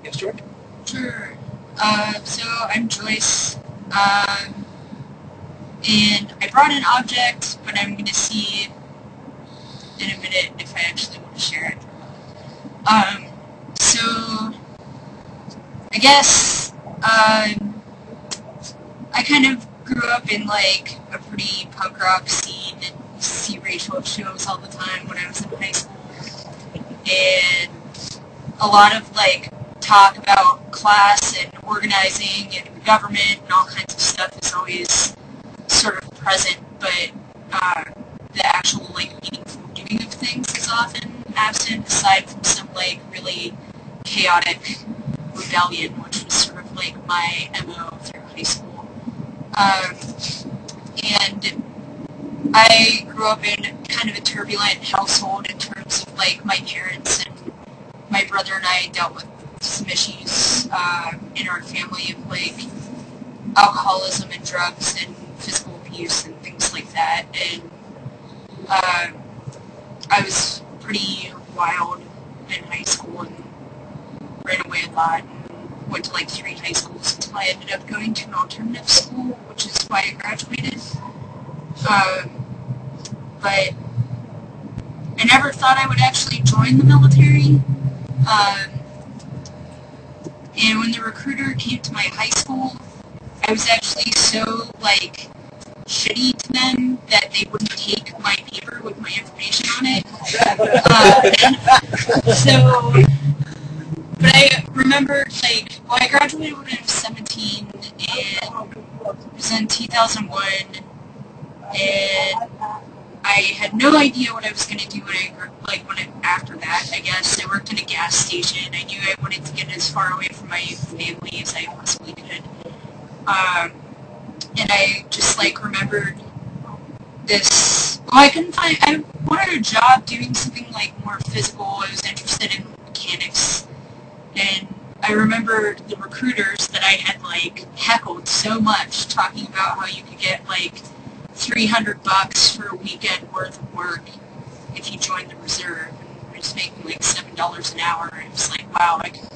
Yes, George? Sure. So I'm Joyce, and I brought an object, but I'm going to see in a minute if I actually want to share it. So I guess I kind of grew up in like a pretty punk rock scene and see racial shows all the time when I was in high school, and a lot of like talk about class and organizing and government and all kinds of stuff is always sort of present, but the actual like meaningful doing of things is often absent, aside from some like really chaotic rebellion, which was sort of like my MO through high school. And I grew up in kind of a turbulent household in terms of like my parents, and my brother and I dealt with some issues in our family of like alcoholism and drugs and physical abuse and things like that. And I was pretty wild in high school and ran away a lot and went to like 3 high schools until I ended up going to an alternative school, which is why I graduated. But I never thought I would actually join the military. And when the recruiter came to my high school, I was actually so like shitty to them that they wouldn't take my paper with my information on it. But I remember like, well, I graduated when I was 17, and it was in 2001, and I had no idea what I was going to do after that, I guess. I worked in a gas station. I knew I wanted to get as far away from my family as I possibly could. And I just, like, remembered this, well, I wanted a job doing something, like, more physical. I was interested in mechanics. And I remember the recruiters that I had, like, heckled so much, talking about how you could get, like, $300 for a weekend worth of work if you joined the reserve, and I was making like $7 an hour, and it was like, wow, I could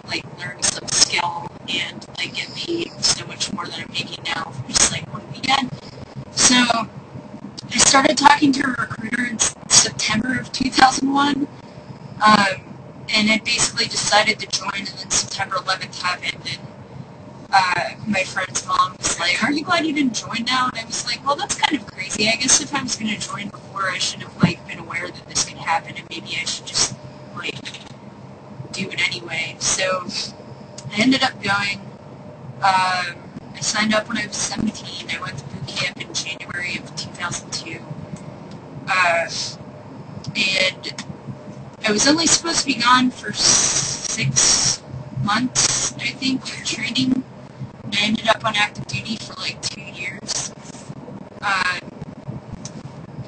like learn some skill and like get paid so much more than I'm making now for just like one weekend. So I started talking to a recruiter in September of 2001, and I basically decided to join, and then September 11th happened, and my friend's mom was like, "Are you glad you didn't join now?" And I was like, well, that's kind of crazy. I guess if I was going to join before, I should have, like, been aware that this could happen, and maybe I should just, like, do it anyway. So I ended up going. I signed up when I was 17. I went to boot camp in January of 2002. And I was only supposed to be gone for 6 months, I think, for training. I ended up on active duty for like 2 years,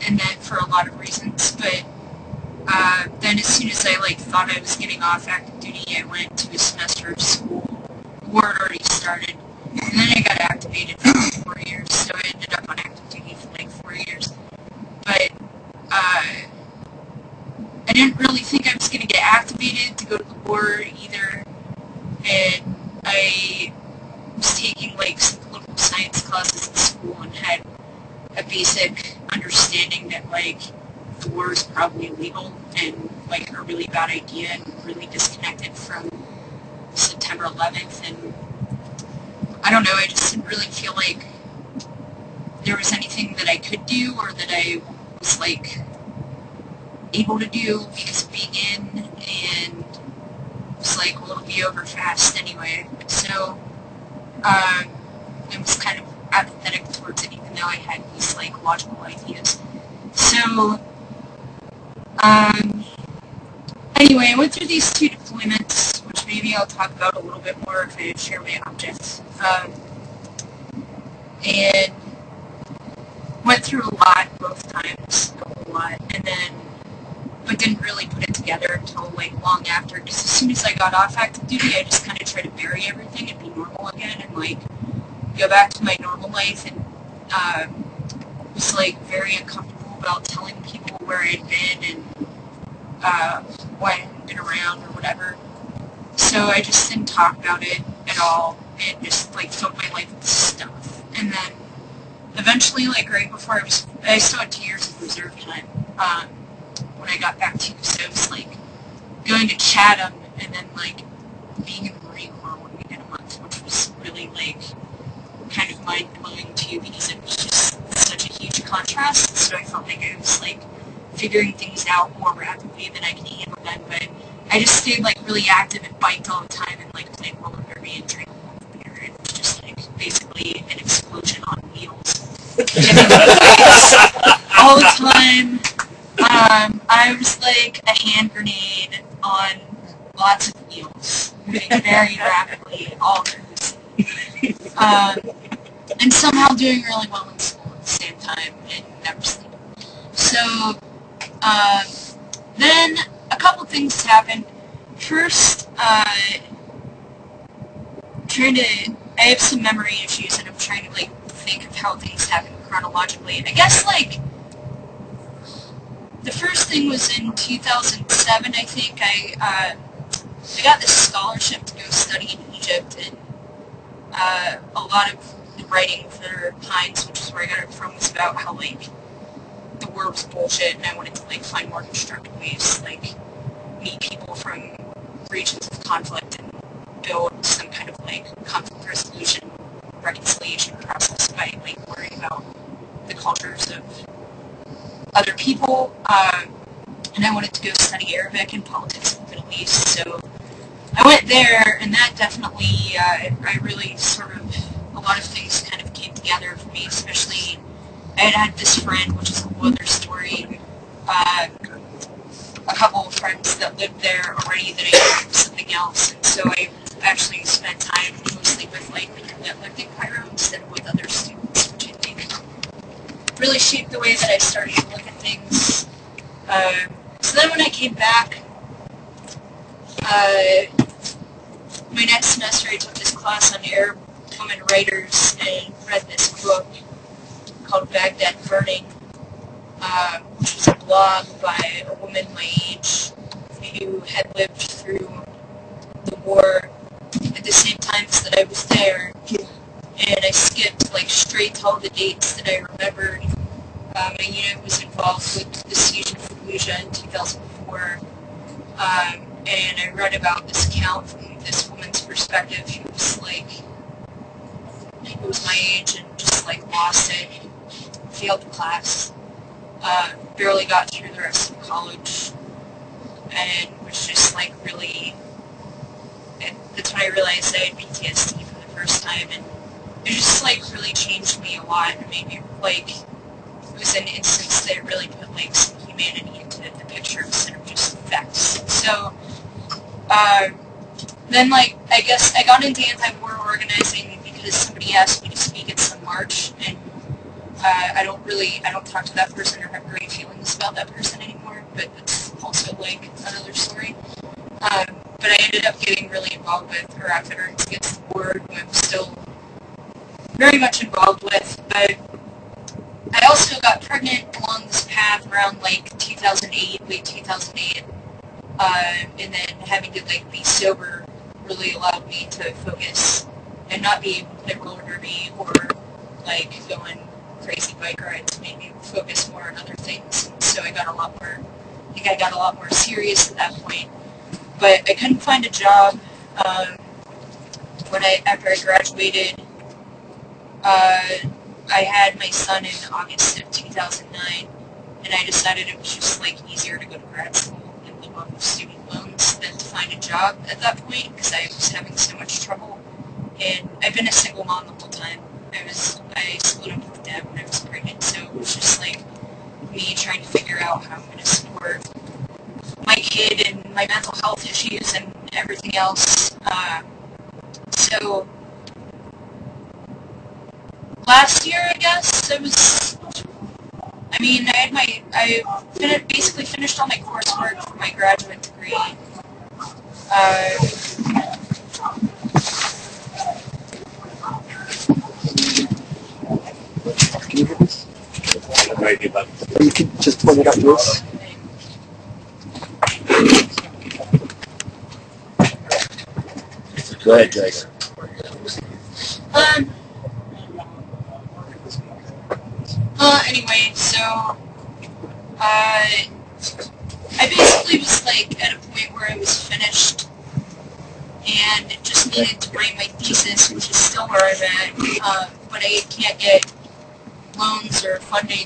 and then for a lot of reasons, but then as soon as I like thought I was getting off active duty, I went to a semester of school. War had already started, and then I got activated for like 4 years, so I ended up on active duty for like 4 years, but I didn't really think I was going to get activated to go to the war either, and I was taking like some political science classes at school and had a basic understanding that like the war is probably illegal and like a really bad idea and really disconnected from September 11th, and I don't know, I just didn't really feel like there was anything that I could do or that I was like able to do because of being in, and it was like, well, it'll be over fast anyway. So I was kind of apathetic towards it, even though I had these like logical ideas. So anyway, I went through these 2 deployments, which maybe I'll talk about a little bit more if I share my objects. And went through a lot both times, a whole lot, and then but didn't really put it together until like long after, because as soon as I got off active duty, I just kind of tried to bury everything and be normal again and like go back to my normal life, and was like very uncomfortable about telling people where I'd been and why I hadn't been around or whatever. So so I just didn't talk about it at all, and just like filled my life with stuff. And then eventually, like right before I still had 2 years of reserve time when I got back to, so I was like going to Chatham and then like being in the Marine Corps 1 weekend a month, which was really like kind of mind-blowing too, because it was just such a huge contrast. So I felt like I was like figuring things out more rapidly than I can handle them. But I just stayed like really active and biked all the time and like played roller derby and drank a lot of beer. It was just like basically an explosion on wheels. All the time. I was like a hand grenade on lots of wheels, moving very rapidly, all cruising. And somehow doing really well in school at the same time and never sleeping. So then a couple things happened. First, I have some memory issues and I'm trying to like think of how things happened chronologically. I guess like the first thing was in 2007, I think. I got this scholarship to go study in Egypt, and a lot of the writing for Pines, which is where I got it from, was about how like the war was bullshit, and I wanted to like find more constructive ways to like meet people from regions of conflict and build some kind of like conflict resolution, reconciliation process by like learning about the cultures of other people, and I wanted to go study Arabic and politics in the Middle East, so I went there, and that definitely, I really sort of, a lot of things kind of came together for me, especially, I had this friend, which is a whole other story, a couple of friends that lived there already that I knew from something else, and so I actually spent time mostly with like people that lived in Cairo instead of with other students, which I think really shaped the way that I started to look at things. So then when I came back, my next semester I took this class on Arab women writers and read this book called Baghdad Burning, which was a blog by a woman my age who had lived through the war at the same times that I was there. And I skipped like straight to all the dates that I remembered. My unit was involved with the siege of Fallujah in 2004, and I read about this account from this woman's perspective who was like, who was my age and just like lost it, failed the class, barely got through the rest of college, and was just like really, and that's when I realized I had PTSD for the first time, and it just like really changed me a lot and made me like, it was an instance that really put like some humanity into the picture instead of just facts. So then like I guess I got into anti-war organizing because somebody asked me to speak at some march, and I don't talk to that person or have great feelings about that person anymore, but it's also like another story. But I ended up getting really involved with Iraq Veterans Against the War, who I'm still very much involved with, but I also got pregnant along this path around like 2008, late 2008, and then having to like be sober really allowed me to focus and not be able to play roller derby or like go on crazy bike rides, made me focus more on other things. And so I got a lot more serious at that point. But I couldn't find a job after I graduated. I had my son in August of 2009, and I decided it was just like easier to go to grad school and live off of student loans than to find a job at that point because I was having so much trouble. And I've been a single mom the whole time. I split up with Deb when I was pregnant, so it was just like me trying to figure out how I'm going to support my kid and my mental health issues and everything else. So last year, I guess, I basically finished all my coursework for my graduate degree. Can you hear this? You can just point it up to us. Go ahead, Joyce. Anyway, so, I basically was, like, at a point where I was finished, and just needed to write my thesis, which is still where I'm at, but I can't get loans or funding